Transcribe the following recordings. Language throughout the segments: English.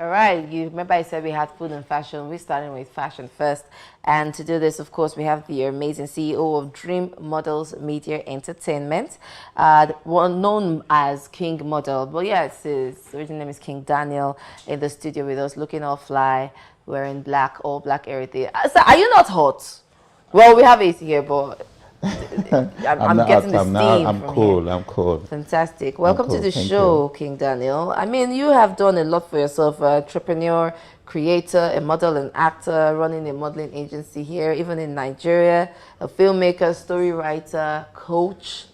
All right, you remember I said we had food and fashion. We're starting with fashion first. And to do this, of course, we have the amazing CEO of Dream Models Media Entertainment, one known as Kingmodel. But yes, his original name is King Daniel, in the studio with us, looking all fly, wearing black, all black everything. So are you not hot? Well, we have AC here, but I'm I'm getting not. the I'm not. steam I'm from here. cool. I'm cool. Fantastic. I'm Welcome to cool. the Thank you. show, King Daniel. I mean, you have done a lot for yourself, entrepreneur, creator, a model and actor, running a modeling agency here, even in Nigeria, a filmmaker, story writer, coach,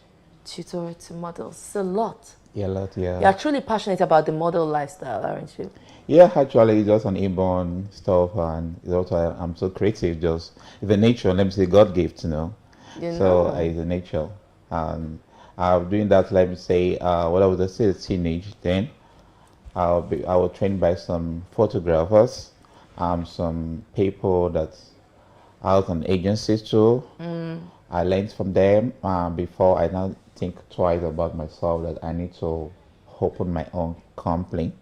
tutor to models. It's a lot. Yeah, lot. Yeah. You're truly passionate about the model lifestyle, aren't you? Yeah. Actually, it's just an inborn stuff, and it's also I'm so creative. Just it's a nature. Let me say, God gift. You So know. it's a nature, and I'm doing that. Let me say, when I was still a teenage, then I was trained by some photographers, some people that out on agencies too. I learned from them before I now think twice about myself that I need to open my own company.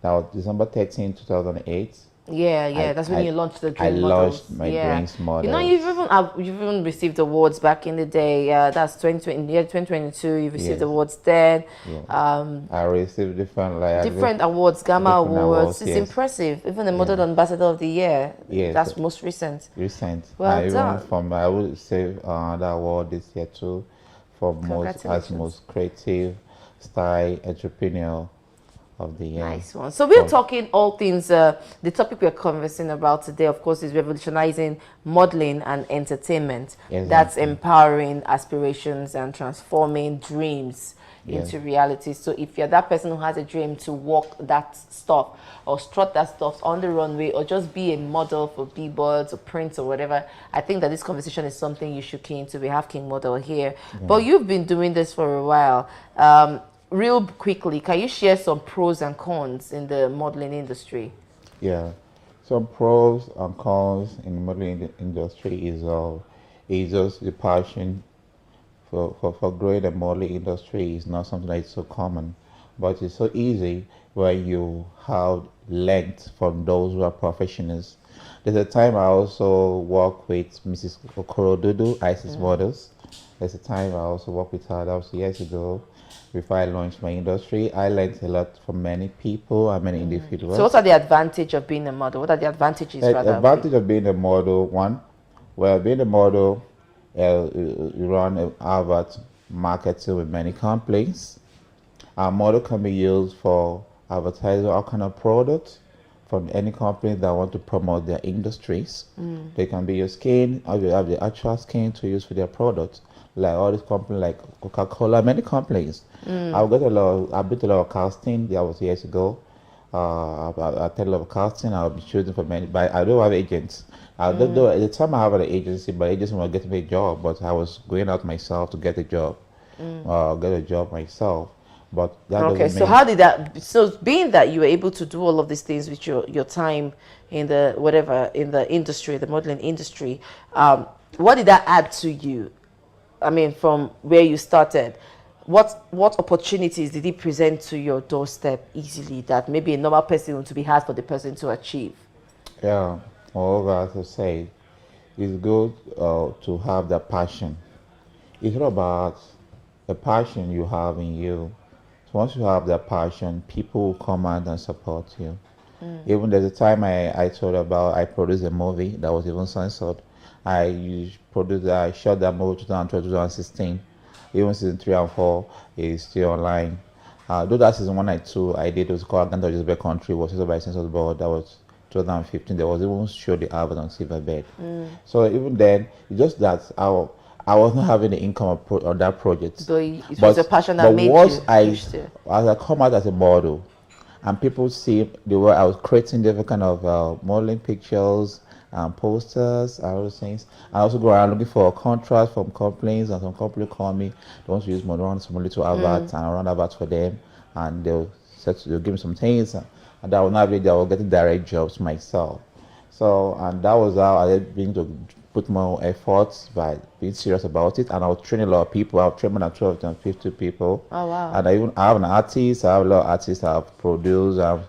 That was December 13, 2008. Yeah, I, yeah, that's when I, you launched the I Dream launched Models. my Yeah, Dreams you know, Models. you've even received awards back in the day. Yeah, that's 2020, yeah, 2022. You've received Yes, awards then. yeah. Um, I received different like I got different awards, Gamma different Awards. awards. It's Yes, impressive. Even the yeah, Model Ambassador of the Year. yes. That's most recent. Recent. Well Even done. from I would say another award this year too, for Congratulations. most creative style entrepreneur of the year. Nice one. So we're From talking all things. The topic we're conversing about today, of course, is revolutionizing modeling and entertainment. That's exactly. empowering aspirations and transforming dreams Yes. into reality. So if you're that person who has a dream to walk that stuff or strut that stuff on the runway or just be a model for billboards or prints or whatever, I think that this conversation is something you should key into. We have King Model here, Yeah. but you've been doing this for a while. Real quickly, can you share some pros and cons in the modeling industry? Yeah. Some pros and cons in the modeling industry is just the passion for growing the modeling industry is not something that is so common, but it's so easy when you have length from those who are professionals. There's a time I also work with Mrs. Okorodudu, ISIS Models. There's a time I also worked with her, that was years ago, before I launched my industry. I learned a lot from many people and many So what individuals. are the advantage of being a model? What are the advantages The rather of being? advantage of being a model, one, well, being a model, you run an advert marketing with many companies. Our model can be used for advertising all kind of products from any company that want to promote their industries. They can be your skin, or you have the actual skin to use for their products. Like all these companies like Coca-Cola, many companies. I built a lot of casting that was years ago. I tell a lot of casting. I'll be shooting for many, but I don't have agents. Don't know, at the time I have an agency, but agency will get me a job. But I was going out myself to get a job, get a job myself. But that Okay, doesn't so mean how did that? So being that you were able to do all of these things with your time in the whatever in the industry, the modeling industry, what did that add to you? I mean, from where you started, what opportunities did it present to your doorstep easily that maybe a normal person would be hard for the person to achieve? yeah. Moreover, as I say, it's good to have that passion. It's all about the passion you have in you. So once you have that passion, people will come out and support you. Even there's a time I told about I produced a movie that was even censored. I shot that movie 2012, 2016. Even season 3 and 4 is still online. Though that season 1 and 2 I did was called Aganda Jezebel Country was censored by Censor's Board. That was 2015. There was even show the advert on Silverbird. So even then, it's just that I was not having the income on that project. So it was But your passion that but made once you I push to. as I come out as a model, and people see the way I was creating different kind of modeling pictures and posters and all those things. I also go around looking for contracts from companies, and some company call me. They want to use my run some little adverts and I run adverts for them, and they'll give me some things, and that will not be. I will get direct jobs myself. So, and that was how I began to put more efforts by being serious about it. And I was training a lot of people. I've trained more than 12 and 50 people. Oh wow. And I have an artist. I have a lot of artists I've produced. I've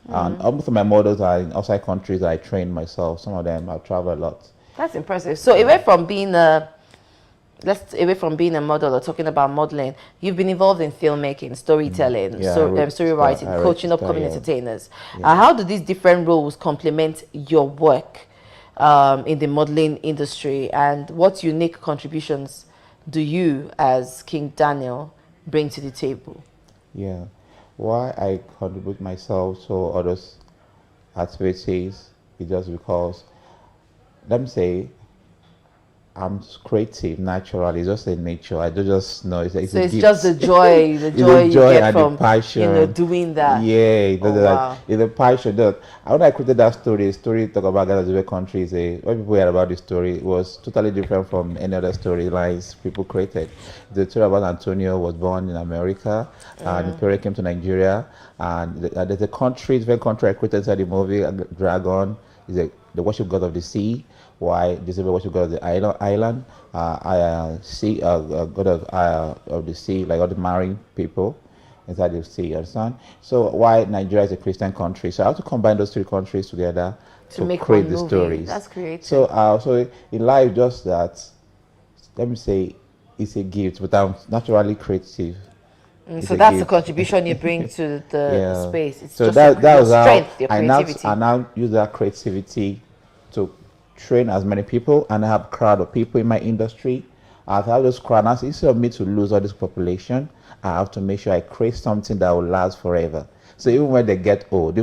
And most of my models are in outside countries that I train myself. Some of them I travel a lot. That's impressive. So away from being a away from being a model or talking about modeling, you've been involved in filmmaking, storytelling, Yeah, story writing, I wrote coaching story, upcoming yeah. entertainers. How do these different roles complement your work in the modeling industry, and what unique contributions do you, as King Daniel, bring to the table? Yeah. Why I contribute myself to others' activities is just because, let me say, I'm creative naturally. It's just a nature. I don't just know. It's So a it's just gift. the joy, It's you the joy get and the from, passion. doing that. Yeah, Oh wow. it's the passion. When I created that story talk about Ghana's country. When people heard about the story, it was totally different from any other storylines people created. The story about Antonio was born in America, and the parent came to Nigeria, and there's a country, different country I created inside the movie. Dragon is the worship god of the sea. Why this is the worship god of the island? Sea, god of the sea, like all the marine people inside the sea, you understand? So why Nigeria is a Christian country? So I have to combine those three countries together To to make create one the movie. stories. That's creative. So in life, just that, let me say, it's a gift, but I'm naturally creative. It's So a that's the gift. contribution you bring to the Yeah. space. It's So just your was how strength, your I creativity. now use that creativity to train as many people, and I have a crowd of people in my industry. I have this crowd. Now, instead of me to lose all this population, I have to make sure I create something that will last forever. So even when they get old,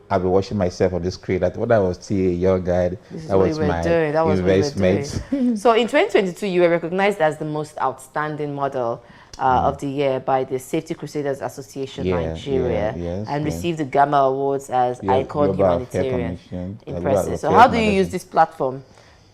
I'll be watching myself on the screen. That when I was still a young guy, This is that what you was were my doing. That was what you were doing. investment. So in 2022, you were recognized as the most outstanding model of the year by the Safety Crusaders Association Nigeria, and Yes. received the Gamma Awards as Yeah, Icon Global Affair Humanitarian. Commission, Global Impressive. So Affairs how do you use Magazine. this platform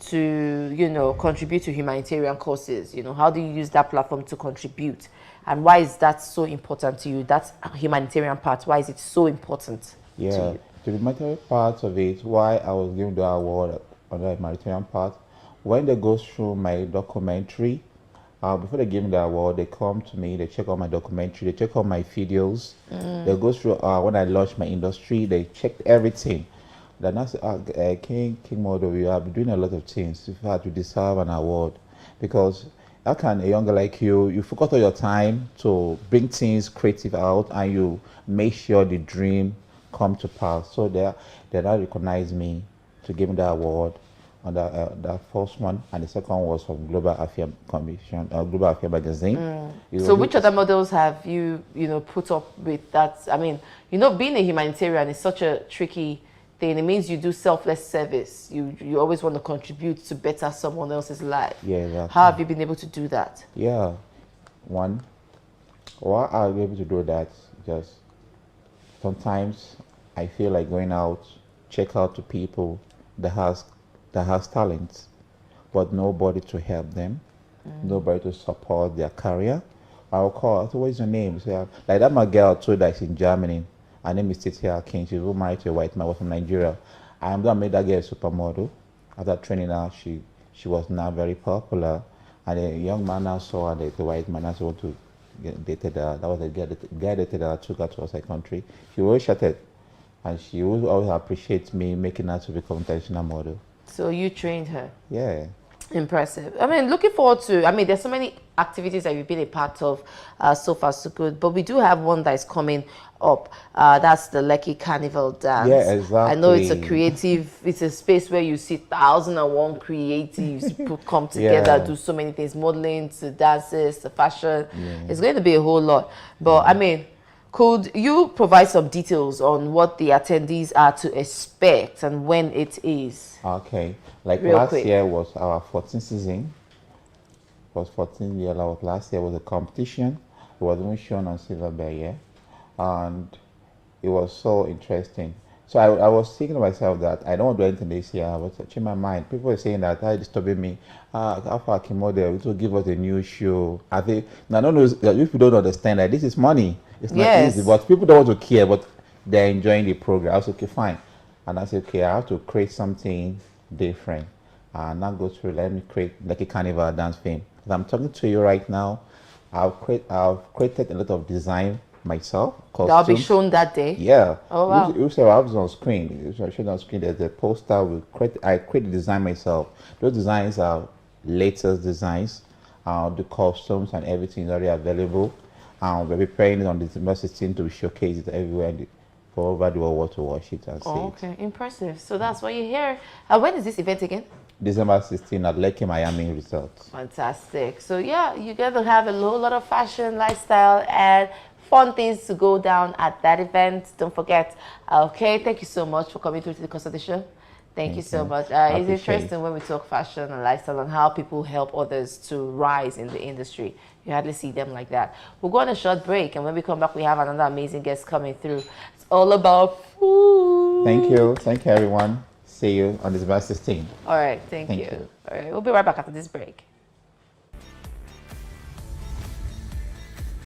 to, contribute to humanitarian causes? How do you use that platform to contribute? And why is that so important to you? That humanitarian part, why is it so important to Yeah, you? the humanitarian part of it, why I was given the award on the humanitarian part, when they go through my documentary, before they give me the award, they come to me, they check out my documentary, they check out my videos, they go through, when I launched my industry, they checked everything. Then I said, Kingmodel, you have been doing a lot of things. In fact, you deserve an award. Because how can a younger like you focus all your time to bring things creative out, and you make sure the dream come to pass. So they now recognize me to give me the award on the first one, and the second was from Global Affairs Commission, Global Affairs Magazine. So which other models have you, put up with that? I mean, being a humanitarian is such a tricky thing. It means you do selfless service. You always want to contribute to better someone else's life. Yeah, exactly. How have you been able to do that? Yeah, one, why are we able to do that? Just sometimes I feel like going out, check out to people that has talents, but nobody to help them, nobody to support their career. I'll call. So what's your name? So, like that, my girl told that's in Germany. Her name is Titia King. She's married to a white man. Was from Nigeria. I am gonna make that girl a supermodel. After training her, she was now very popular, and a young man now saw her. The white man also want to dated her. That was the guy dated her. Took her to outside country. She always shattered, and she always appreciates me making her to become international model. So you trained her. Yeah. Impressive. I mean, looking forward to, there's so many activities that you've been a part of so far so good, but we do have one that is coming up. That's the Lucky Carnival dance. Yeah, exactly. I know it's a creative, it's a space where you see 1,001 creatives come together, do so many things, modeling to dances to fashion. It's going to be a whole lot. But could you provide some details on what the attendees are to expect and when it is? Okay. Like Real last quick. year was our 14th season. It was 14 years. Last year was a competition. It was even shown on Silverbird, yeah. And it was so interesting. So I was thinking to myself that I don't want to do anything this year. I was touching my mind. People were saying that disturbing me. How far Kingmodel, it will give us a new show. I think, I don't know if you don't understand that this is money. It's not easy, but people don't want to care, but they're enjoying the program. I was okay, fine. And I said, okay, I have to create something different. And now go through, let me create like a carnival dance film. As I'm talking to you right now, I've created a lot of design myself, That'll be costumes. shown that day. Yeah. Oh wow. You say I was on screen. You show on screen. There's a poster. I create the design myself. Those designs are latest designs. The costumes and everything is already available. We're preparing it on December 16 to showcase it everywhere for over the world to watch it and see Oh, it. okay, impressive. So that's what you hear. When is this event again? December 16 at Lake Miami Resort. Fantastic. So yeah, you get to have a whole lot of fashion, lifestyle, and fun things to go down at that event. Don't forget. Okay, thank you so much for coming through to the course of the show. Thank you so much. It's interesting when we talk fashion and lifestyle and how people help others to rise in the industry. You hardly see them like that. We'll go on a short break, and when we come back, we have another amazing guest coming through. It's all about food. Thank you. Thank you, everyone. See you on December 16. All right, thank you. All right, we'll be right back after this break.